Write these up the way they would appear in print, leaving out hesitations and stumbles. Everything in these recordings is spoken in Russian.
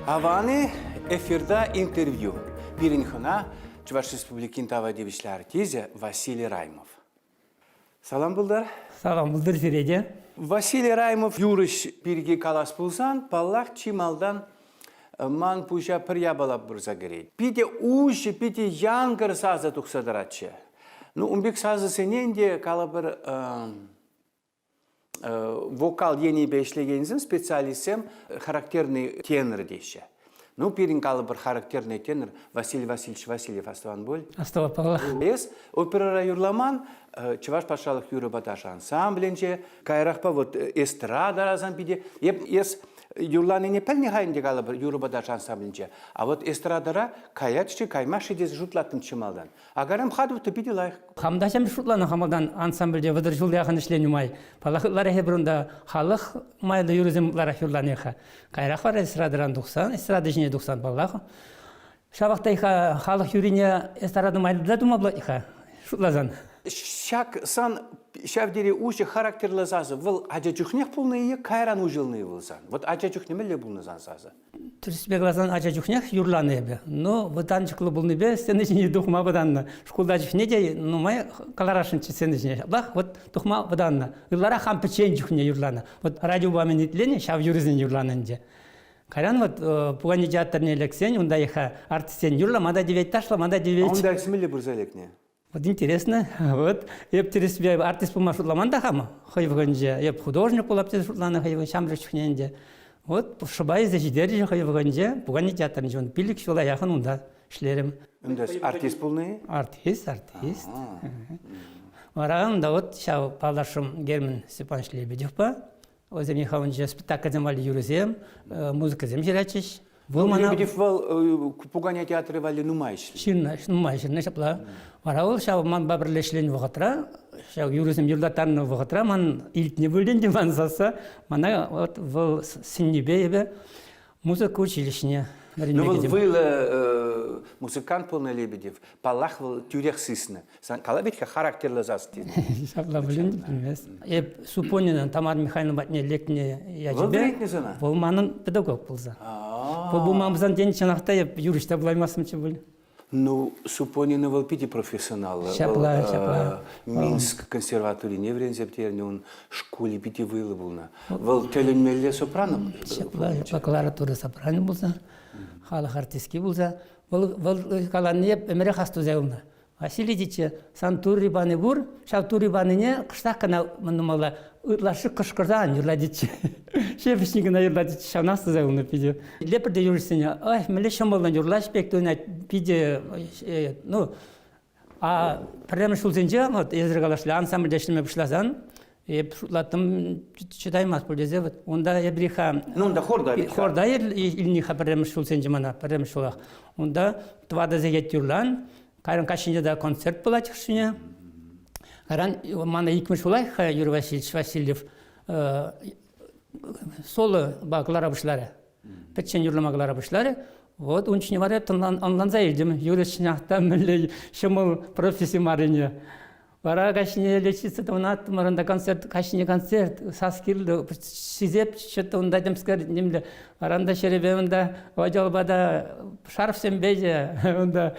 Аваны эфирда интервью. Биринхана Чуваш Республикин тавадевичлі артизе Василий Раймов. Салам бұлдар. Салам бұлдар Середе. Василий Раймов юрыш бірге калас бұлсан, паллах чималдан ман пужа пыря балап бұрза керейді. Пиде ужы, пиде янгыр сазы тұқсадыратшы. Умбек сазы сененде кала бір вокал ени бешлегензін специалистем характерный тенор дейші. Пирин кала бір характерный тенор Василий Васильевич Васильев астыван боль. Астава палах. Опера юрламан, Чуваш пашалық юры баташ ансамбленче, кайрақпа вот эстрада разан биде. Ес юрланы не пәлне хайынде кала бір юры баташ ансамбленче. А вот эстрадара каятчы каймаши дез жұтлатын чымалдан. Агарам хадывты биде лайық. Хамдашам жұтланы хамалдан ансамбльде вадыр жылды яқын ішлену май. Палақытлары хебрунда халық майды юрызым ларах юрланыға. Кайрақ var эстрадаран 90, эстрада жіне 90 балақ. Шабақта иха халық юрине эстрада майды думабла иха жұтлазан. Шак сан шавдери уши характерлы зазы. Выл ажачухнех пулные кайран ужилные вылсан. Вот ажачухне мелле булны зан зазы. Түріспеглазан ажачухнех юрланы ебе. Но вытанчықлы булны бе, сені жіне дұқма бұданна. Шкулда жүхне де, май қаларашынчы сені жіне. Лах, вот дұқма бұданна. Илара хам печен жүхне юрланы. Вот радио бамен етлені шав юризен юрланынде. Кайран вот пугани театрне лексен, онда иха артистен юрла, мада 9 ташла, мада 9. Он дальше мелле бурзалекне. Вот интересно, вот, еп тересбе артист помашутламан да хама, хайвганже, еп художник полаптес шутлана хайвган шамры чухненде. Вот, шабай зажидерже хайвганже, пугани театрне жон пилик шула яхан унда шлерем. Ундас артист полный? Артист. Вараган да вот шау палашым Герман Степанович Лебедев-па, озем ехаванже спектакль земали юризем, музыка зем жирачиш. Лебедев вал пугани театры вали нумайшли. Нумайшли, шапла. Варауыл шау ман бабырлешлен вғытра, шау юризм юрлатарны вғытра, ман илтне бөлденде ман заса, мана вот в Синнебееве музыка училищне. Ну вот был музыкант полный Лебедев, палах был тюрех сысны. Кала ведь характерлы засти. Шапла блин, bilmez. Супонина Тамара Михайловна батне лекне яжбе. Бұл манын педагог болса. Бұл мамыздан ден чанақта юришта бұлаймасымчы бұл. Супонина был пяти профессионал. Шапла. Минск консерватории не врензептерне, он школе пяти вылы был на. Был теленмелле сопрано. Шапла, бакалавратура сопрано болса. Халық артистки болса. Бұл каланы еп өмірі қасту зәуілді. Василий диче, сан туррибаны бұр, шау туррибаныне қыштақ қана мұнымала ұтлашы қышқырдан юрла диче. Шепішнігіна юрла диче, шау насты зәуілді пиде. Лепірде юрсене, ой, мілі шамбалдан юрла шпекті ойнат пиде, пірдемі шулзенже, езіргалашлы ансамбльдешілме бұшлазан, шутлаттым читаймас бөлдезе, онда ебриха... Онда хорда бит. Хорда илниха пірдемі шулзенже мана, пірдемі шулақ. Онда твада зегет юрлан, Кайран кашинде да концерт была тихшине. Кайран мана икмеш улай Юрий Васильевич Васильев соло баглара бышлары. Петчен юрламаглара бышлары. Вот унчне варят онлан заедем. Юрий Шинахта милли шамыл профессии марине. Вара кашине лечится тонат маранда концерт кашине концерт саскилды сизеп что-то он дадим скажет немле варанда шеребемда ваджалбада шарф сембеже онда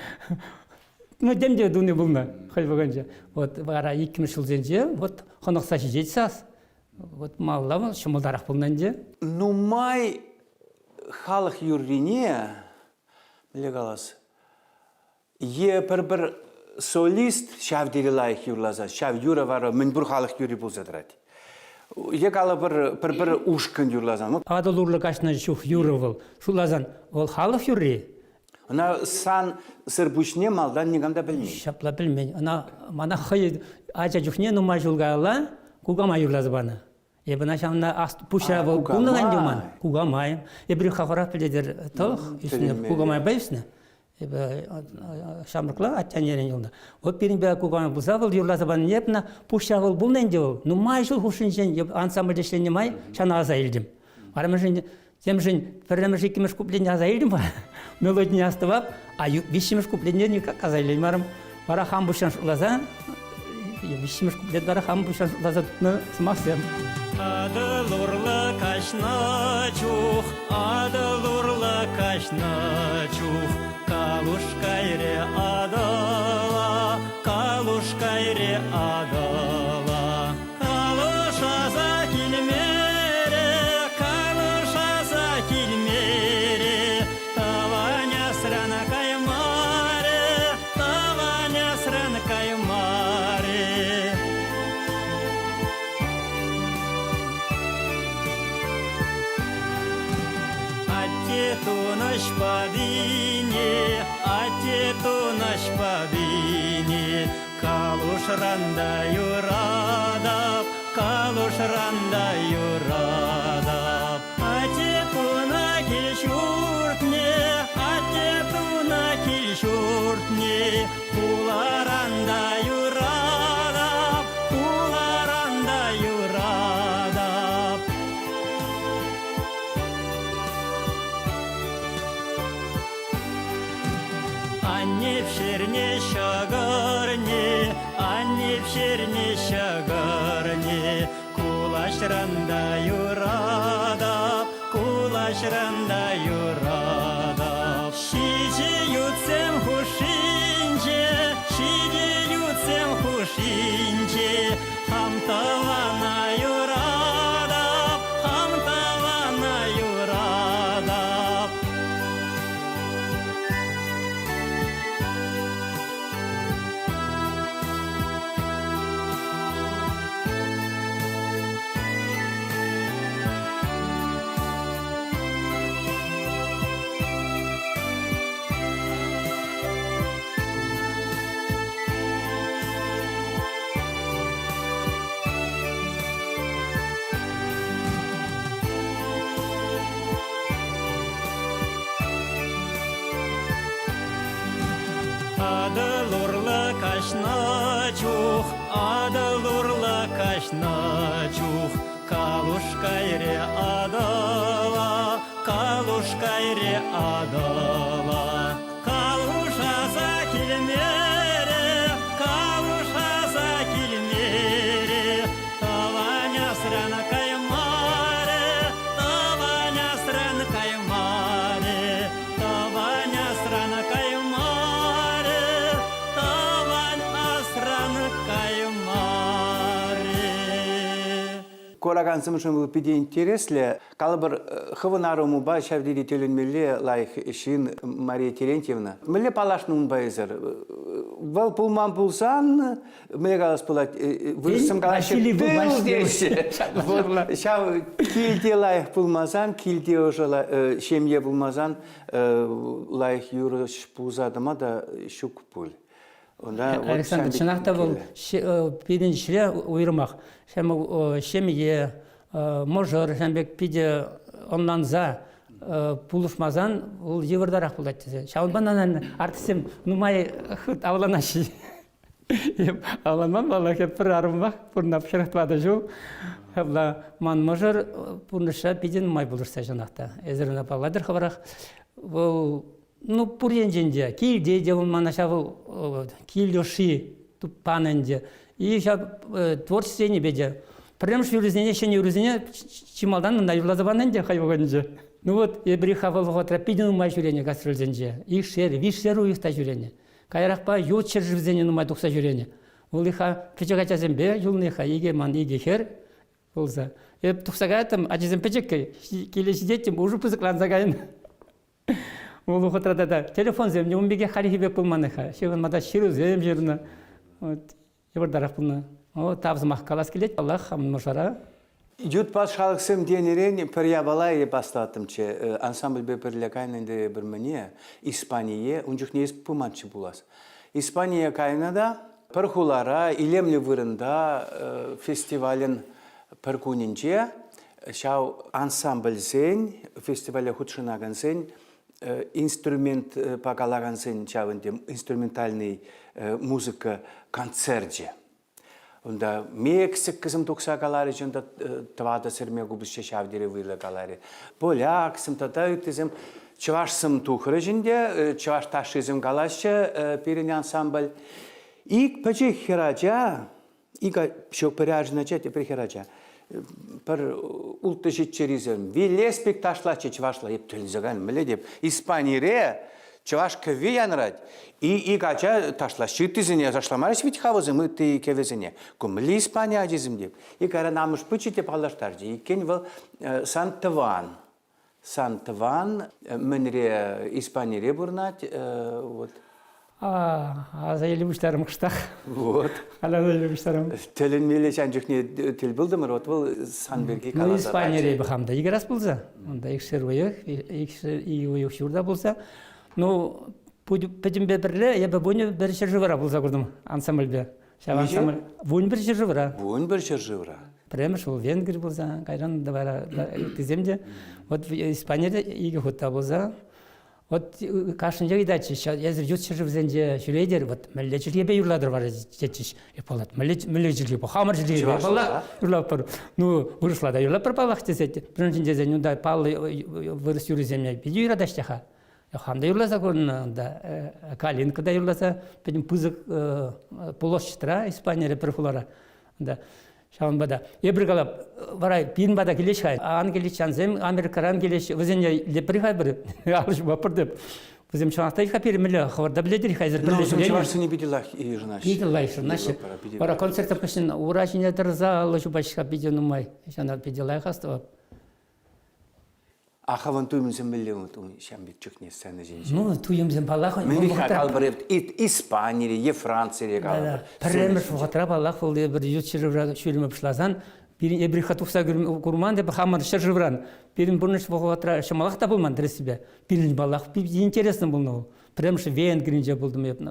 демде дуне булна хайваганже. Вот вара 2 жыл зенже, вот хонақса жетсас. Вот маллам шымылдарақ булнанже. Май халық юррине, легалас. Бір солист шавдері лайық юрлаза, шав юра вара, мен бір халық юри булзадырады. Кала бір ушкын юрлазан. Адыл урлы кашына шух юры был. Шулазан, ол халық юрри. Она сан сырбушне малдан негамда білмей. Шапла білмей. Она мана хай ача жүхне нума жылгала, кугама юрлазы бана. Ебана шамна пушра бол куннаган жуман. Кугамай. Ебри хахара пиледер тох, исне кугамай байсне. Ебе шамрыкла аттанерен юлда. Вот перин бе кугамай булса бол юрлазы бана епна пушра бол булнен жол. Нумай жыл хушинжен ансамбльдешлене май шана аза илдим. Арамжен Темжин, перемежи кимеш купление азайлим ба, мелодия не оставап, а вещимеш купление никак азайлим марам. Вара хамбушан лаза, вишимиш куплетлары хам бушан лазатны смасем. Адылурлы кашна чух, адылурлы кашна чух, калуш кайре адала, калуш кайре адала. Калуш аза килмере, калуш аза килмере, таваня срана каймаре, таваня срана каймаре. Атетунаш падине, атетунаш падине, калушранда юрадап, калушранда юрадап. Атетуна кишуртне, атетуна кишуртне, куларанда юрадап, куларанда юрадап. Anne pişirne şagarne, anne pişirne şagarne, kulaşranda yurada, kulaşranda yurada. Şici yutsem huşince, şici yutsem huşince, ham tavana yurada, ham tavana yurada. Адылурлы кашна чух, адылурлы кашна чух, калуш кайре адала, калуш кайре адала. Калуш аза килмере, калуш аза килмере, таваня срана каймаре, таваня срана каймаре, таваня срана каймаре. Кола канцымышын бұл пиде интересле, калыбыр хывынарыму ба шавдиди төленмелі лайх шин Мария Терентьевна. Мілі палашнуын байызыр. Вал пулман пулсан, мілі қалас пулат, вырсым қалашы тыл деші. Шау килте лайх пулмазан, килте ожала шемье пулмазан, лайх юрыш пулзадыма да шук пул. Александр, чынақта бұл пиден шіре ұйырмақ. Шемге, можыр, шәмбек пиде оннан за пулышмазан, ол евардарақ бұлдайды. Шауынбаннан артысым, нумай құт ауланашы. Ауланман бала кеп бір арымбақ, бұрнап шырықтвады жол. Ман можыр, бұрныша пиден нумай бұлырса жанақта. Әзіріна баладыр қабарақ. Ну, пуренженде, килде де он шавыл килдеши тупаненде. И сейчас творчество не беде. Прям что юрезне, еще не юрезне, чималдан на юрлазабаненде хайвоганде. Ну вот, и брихавал вот рапидину май жюрение гастрользенде. Их шер, виш шеру их та жюрение. Кайрахпа ют шер живзене ну май духса жюрение. Улиха печагача зембе, юлниха иге ман иге хер. Улза. И тухсагатам, а чизем печеккай, килешидетим, уже пызыклан загаин. Улу хотрада телефон земне умбеге харихибе пулманыха. Шевен мада ширу зем жерна. Вот евардарақ пулна. О табзымақ калас келет. Аллах хамын мошара. Ют пашалықсым денерен перьябалай бастатымче ансамбль беперлякайненде бір міне Испания, унжух не пуманчы булас. Испания кайнада пархулара илемлі вырында фестивален паркунинче шау ансамбль зен фестиваля худшынаган зен инструмент пакалаган зен чавынде инструментальный музыка концерте. Онда Мексик кызым тукса калари жонда твада серме губысча шавдире вылы калари. Поляк сым тата тизим чаваш сым тухры жинде, чаваш ташизм калашча перен ансамбль. И паче хирача Ига шок поряжнача те прихерача. Пар улты житчеризем. Вилеспек ташлача чвашла еп төлзөгөн миле деп. Испанире чваш квиянрать. И гача ташла шитизине зашламарыш ведь хавозы мы ты кевезине. Кумли Испания ажизим деп. И кара намыш пычите палаштарди. И кен вел Сантван. Сантван менре Испанире бурнать вот. Азайлы буштарым кыштак. Вот. Алазайлы буштарым. Телен меле жанжухне тел булды мыр вот был Санберги Ну калаза. Испания бахамда играс булса. Онда икшер уйык, и уйык шурда булса. Ну педим берле, я бы буни бершер живара булса курдум ансамбльбе. Шав ансамбль. Буни бершер живара. Буын бір живра. Прямо шел венгер булса, кайран давара тиземде. Вот Испания иге хутта булса. Вот кашын жай дачи, языр жут шырып зенде шүрейдер, вот мәлі жүргебе юрладыр бар жетшіш. Епалат, мәлі жүргебе, хамыр жүргебе, бала юрлап бар. Ну, вырышлада юрлап бар балақ десет. Бірінші дезе, ну да, палы вырыс юры земля, биді юрадаштаха. Хамда юрласа көрін, калинка да юрласа, бәдім пызық полосчытыра, Испания реперфулара. Шауын бада. Ебір қалап, барай, пейін бада келеш қай. Ан келеш жанзем, Америкаран келеш, өзіне лепір қай бір, алыш бапыр деп. Өзім шанақтай қапері мілі, қаварда біледер қайзір Ну, бірлешілер. чувашсы не бедилах и жена. Беділай шырнашы. Бара концертам кішін, урашыне дырзалы жұбашыға беден ұмай. Шана беділай қастыва. Ахаван туймынсен миллион туй шамбит чухне сцены женщин. Ну, туйымзен балақ. Мен бихат албарып Испания, е Франция калбар. Пірремір шуғатыра балақ ол бір жүйет шырывра шөлімі пышлазан. Бірін ебір қатуқса көрман деп хамыр шыржывран. Бірін бұрныш бұғатыра шамалақ та болман дірі себе. Бірін балақ интересный бұл ол. Пірреміші Венгринже болдым еп.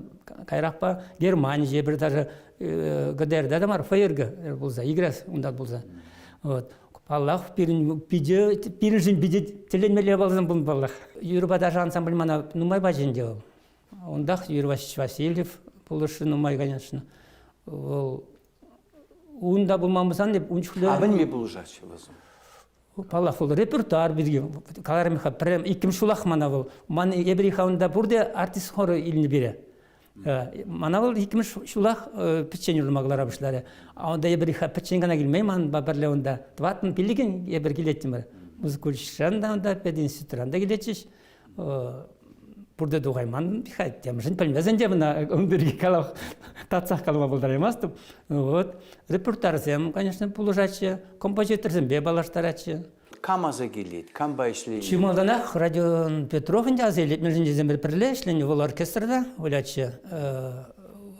Кайрақпа Германия же бір даже ГДР-да да мар фейергі болса, играс ұндат болса. Вот. Аллах пирин жин биде теленмеле балзан бун баллах. Юрбада ансамбль мана нумай бажин делал. Ондах Юрваш Васильев полуши нумай, конечно. Унда булмамызан деп унчуле. А мен ме булжач возум. Аллах ол репертуар бирге. Калармиха прям иким шулах мана бол. Ман ебриха унда бурде артист хоры илни бире. Мана бол иким шулах печень улмаглар абышлары. Анда ебриха печень гана келмей ман бабарле унда. Тватын билеген ебер келеттим бар. Музыкалшанда унда пединститутранда келетиш. Burada doğayman bihayt temizin bilmezin de buna öndürge kalak tatsaq kalma bulдар emastım. Вот. Репертуарзем, конечно, положачы, композиторзем бебалаштарачы. Камаза келет, камба ишлейни. Чималданах Родион Петровын жазелет, межін жезем бір пірле, ішлені ол оркестрда, олячы.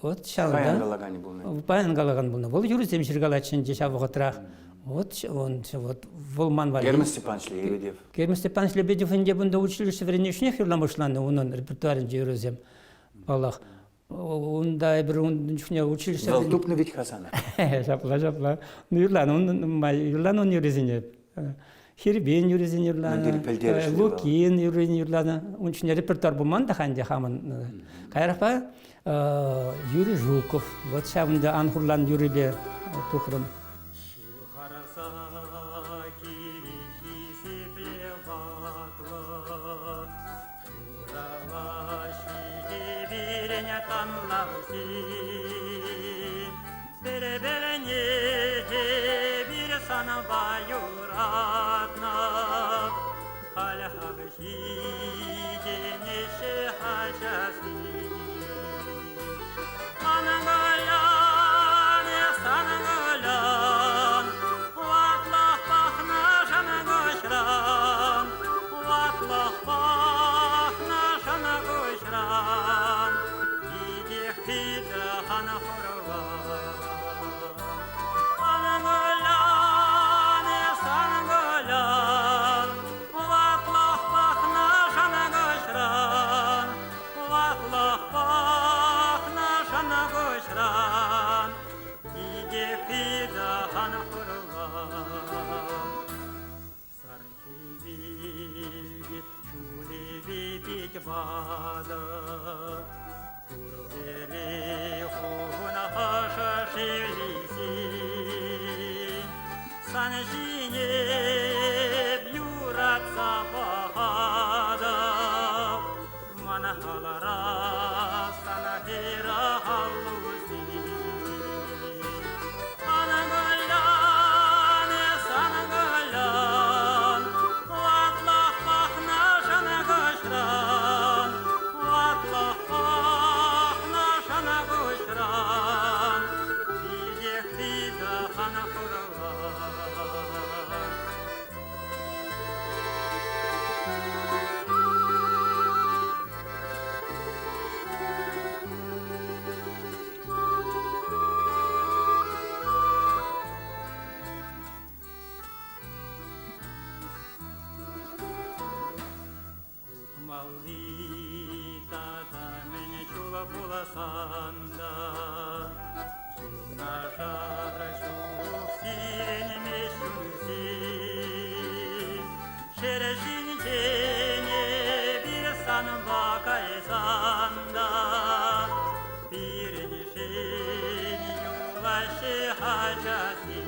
Вот, шалында. Баян галагани булны. Баян галаган булны. Ол юризем жүргалачын жешавы ғытырақ. Вот, Волман Валерий. Герман Степанович Лебедев. Герман Степанович Лебедев инде бунда училище вренешнех юрламышланы, onun репертуарын жүрізем. Аллах. Онда бір училище... Валтупны ведь Хасана. Жапла. Юрлан юрізіне. Хирбен юрізіне юрланы. Лукин юрізіне юрланы. Ончыне репертуар бұлман да ханде хамын. Кайрақпа Юрий Жуков. Вот шабында анхурлан юрібе тухрым. ашран, бидек хан құралар. Малвитада мене чула буласанда, Суна жара жух сирене мешунси, Шерешин тене bir sanın bakayzanda, Birini şeni yulaşı hacasi,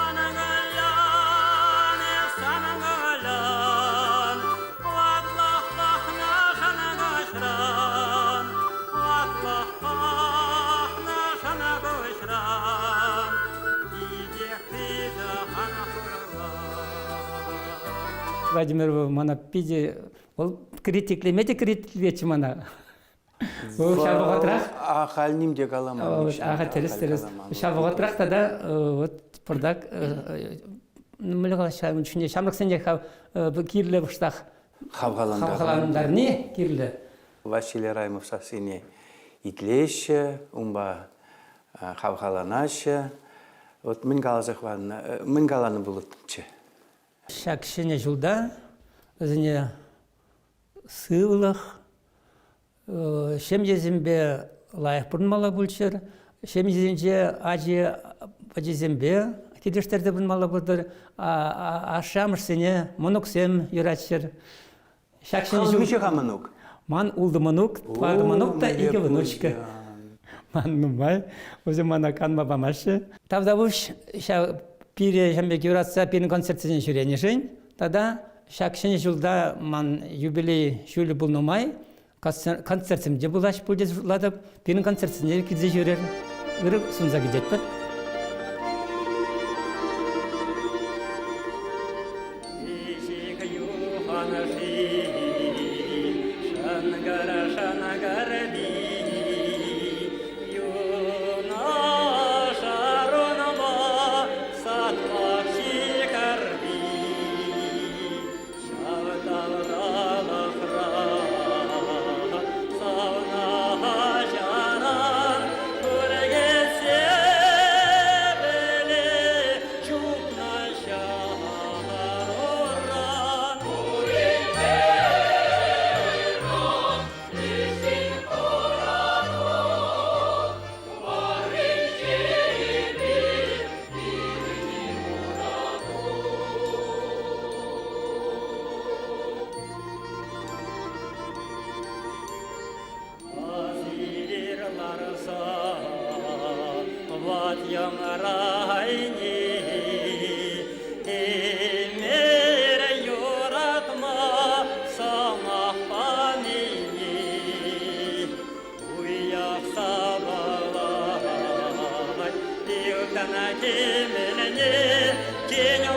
Anangalan, sanangalan, Vatlahna şana gaşran, Vatlahna şana gaşran, Didek bize hana kurlar. Владимир мана пиде ол критиклемеде критиклечи мана. Ол шабогатрақ. Ахалним де галаман. Ага терес. Шабогатрақ да вот продак мөлга шамын чүне шамлык сенде кирле буштах. Хавгаландар не кирле. Василий Раймов сасыне итлеше, умба хавгаланаще. Вот мен галаны булытчы. Шакшене жылда өзіне сывылық, шемдезімбе лайық бұрынмала бұлчыр, шемдезімбе ажезімбе кедештерді бұрынмала бұлдыр, ашамышсене мұнықсем юратшыр. Қалмышы қамынук? Ман улды мұнук, твағы мұнук та екі внучка. Ман нумай, өзі мана канма бамашы. Тавдавуш пире жамбек юратса пирин концертсен жүренешін. Тада шакшын жылда ман юбилей шүлі бұл нумай, концертсемде бұлаш бұлде ладып, пирин концертсен кедзе жүрер. Үрі сұнза кедетпір. Кеню